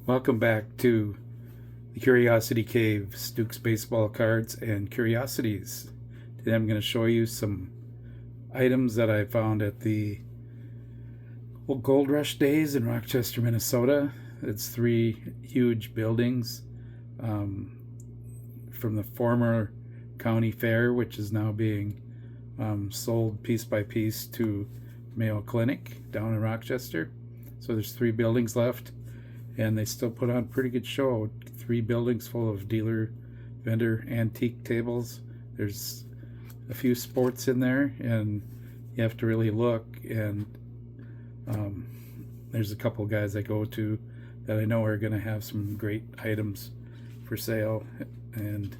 Welcome back to the Curiosity Cave, Duke's baseball cards and curiosities. Today I'm going to show you some items that I found at the Gold Rush days in Rochester, Minnesota. It's three huge buildings from the former county fair, which is now being sold piece by piece to Mayo Clinic down in Rochester. So there's three buildings left, and they still put on a pretty good show. Three buildings full of dealer, vendor, antique tables. There's a few sports in there, and you have to really look. And there's a couple guys I go to that I know are going to have some great items for sale. And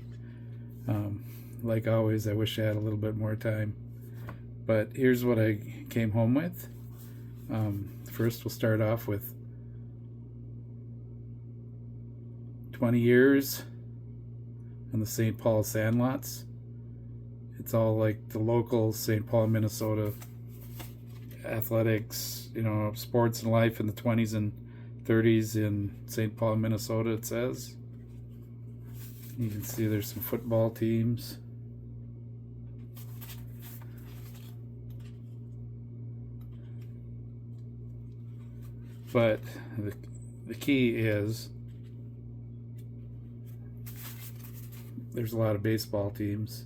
like always, I wish I had a little bit more time. But here's what I came home with. First, we'll start off with 20 years on the St. Paul Sandlots. It's all like the local St. Paul, Minnesota athletics, sports and life in the 20s and 30s in St. Paul, Minnesota, it says. You can see there's some football teams. But the key is there's a lot of baseball teams.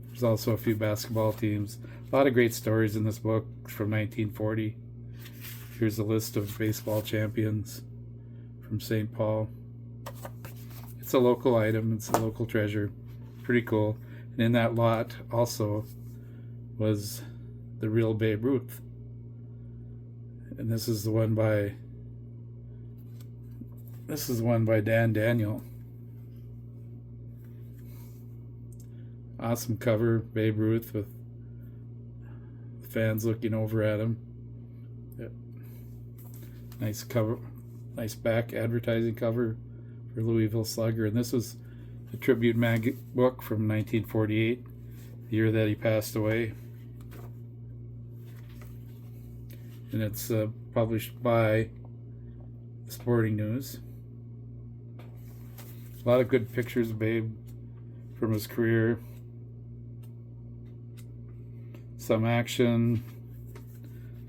There's also a few basketball teams. A lot of great stories in this book from 1940. Here's a list of baseball champions from St. Paul. It's a local item. It's a local treasure. Pretty cool. And in that lot also was the real Babe Ruth. And this is the one by Dan Daniel. Awesome cover, Babe Ruth with the fans looking over at him. Yep. Nice cover, nice back advertising cover for Louisville Slugger. And this was a tribute mag book from 1948, the year that he passed away. And it's published by Sporting News. A lot of good pictures of Babe from his career. Some action,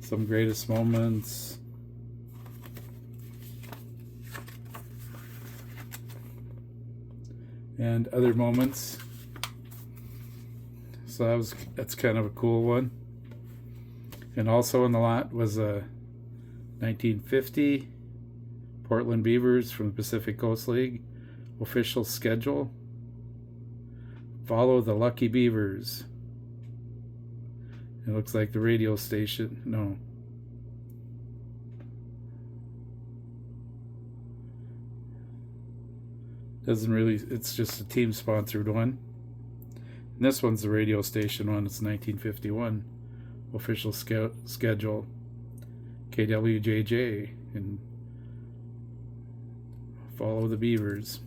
some greatest moments. And other moments. So that's kind of a cool one. And also in the lot was a 1950 Portland Beavers from the Pacific Coast League official schedule. Follow the Lucky Beavers. It looks like the radio station. No. Doesn't really, it's just a team sponsored one. And this one's the radio station one. It's 1951 official schedule. KWJJ, and follow the Beavers.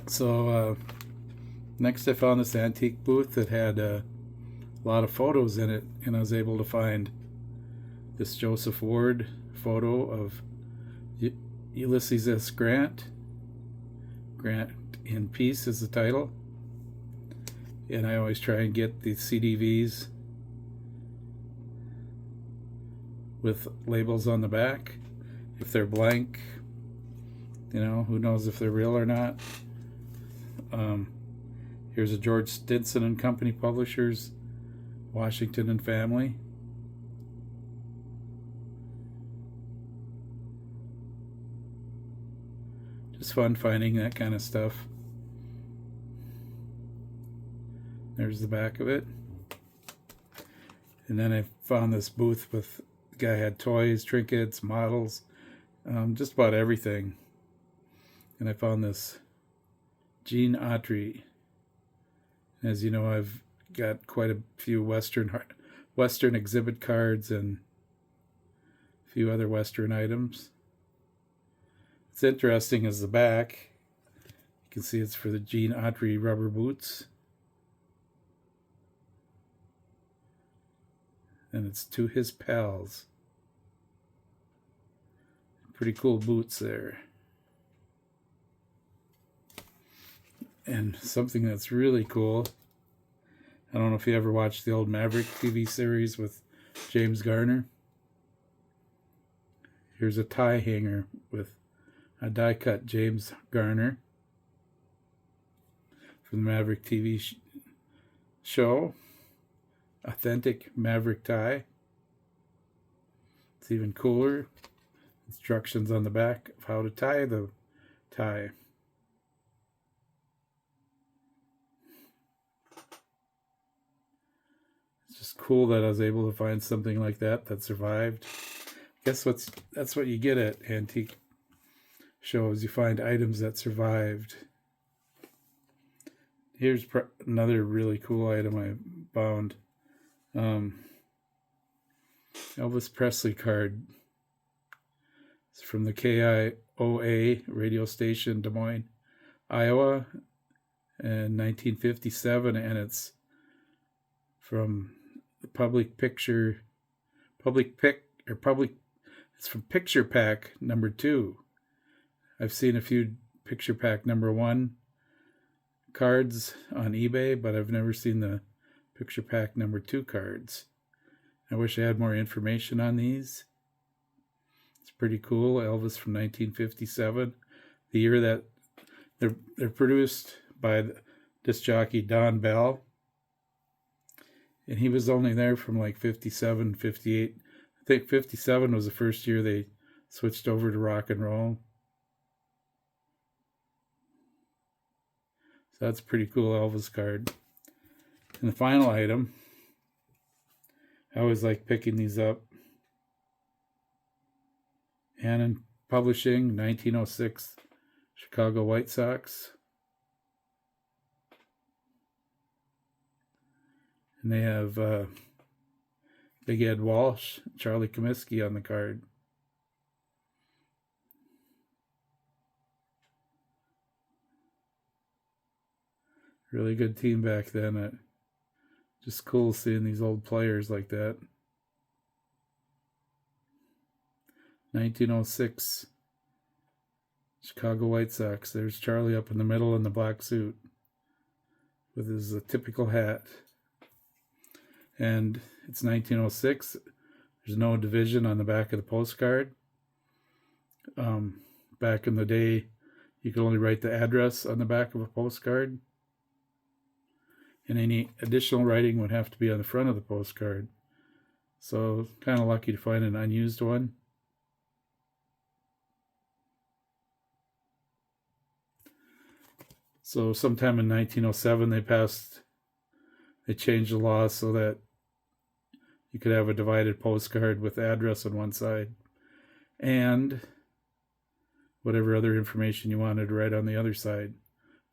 So next I found this antique booth that had a lot of photos in it, and I was able to find this Joseph Ward photo of Ulysses S. Grant. Grant in Peace is the title. And I always try and get the CDVs with labels on the back. If they're blank, who knows if they're real or not. Here's a George Stinson and Company Publishers, Washington and Family. Just fun finding that kind of stuff. There's the back of it. And then I found this booth with the guy had toys, trinkets, models, just about everything. And I found this Gene Autry. As you know, I've got quite a few Western exhibit cards and a few other Western items. What's interesting is the back. You can see it's for the Gene Autry rubber boots. And it's to his pals. Pretty cool boots there. And something that's really cool, I don't know if you ever watched the old Maverick TV series with James Garner. Here's a tie hanger with a die cut James Garner from the Maverick TV show. Authentic Maverick tie. It's even cooler. Instructions on the back of how to tie the tie. It's just cool that I was able to find something like that survived. Guess that's what you get at antique shows. You find items that survived. Here's another really cool item I found. Elvis Presley card. It's from the KIOA radio station, Des Moines, Iowa, in 1957, and it's from the it's from Picture Pack number 2. I've seen a few Picture Pack number 1 cards on eBay, but I've never seen the Picture Pack number 2 cards. I wish I had more information on these. It's pretty cool. Elvis from 1957, the year that they're produced by the disc jockey Don Bell, and he was only there from like 57, 58. I think 57 was the first year they switched over to rock and roll. So that's a pretty cool Elvis card. And the final item, I always like picking these up. Hannon Publishing, 1906, Chicago White Sox. And they have Big Ed Walsh, Charlie Comiskey on the card. Really good team back then. Just cool seeing these old players like that. 1906 Chicago White Sox. There's Charlie up in the middle in the black suit with his typical hat. And it's 1906. There's no division on the back of the postcard. Back in the day, you could only write the address on the back of a postcard. And any additional writing would have to be on the front of the postcard. So kind of lucky to find an unused one. So sometime in 1907 they changed the law so that you could have a divided postcard with the address on one side and whatever other information you wanted to write on the other side.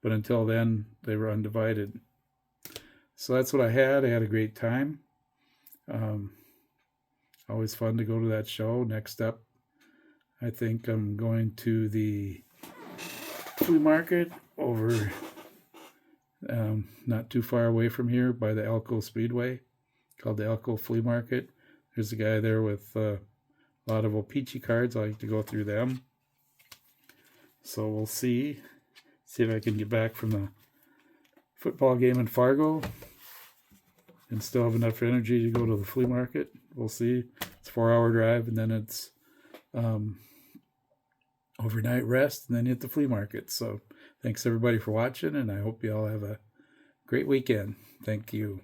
But until then, they were undivided. So that's what I had. I had a great time. Always fun to go to that show. Next up, I think I'm going to the flea market over not too far away from here by the Elko Speedway, called the Elko Flea Market. There's a guy there with a lot of O-Pee-Chee cards. I like to go through them. So we'll see if I can get back from the football game in Fargo and still have enough energy to go to the flea market. We'll see. It's a 4-hour drive, and then it's overnight rest, and then hit the flea market. So thanks everybody for watching, and I hope you all have a great weekend. Thank you.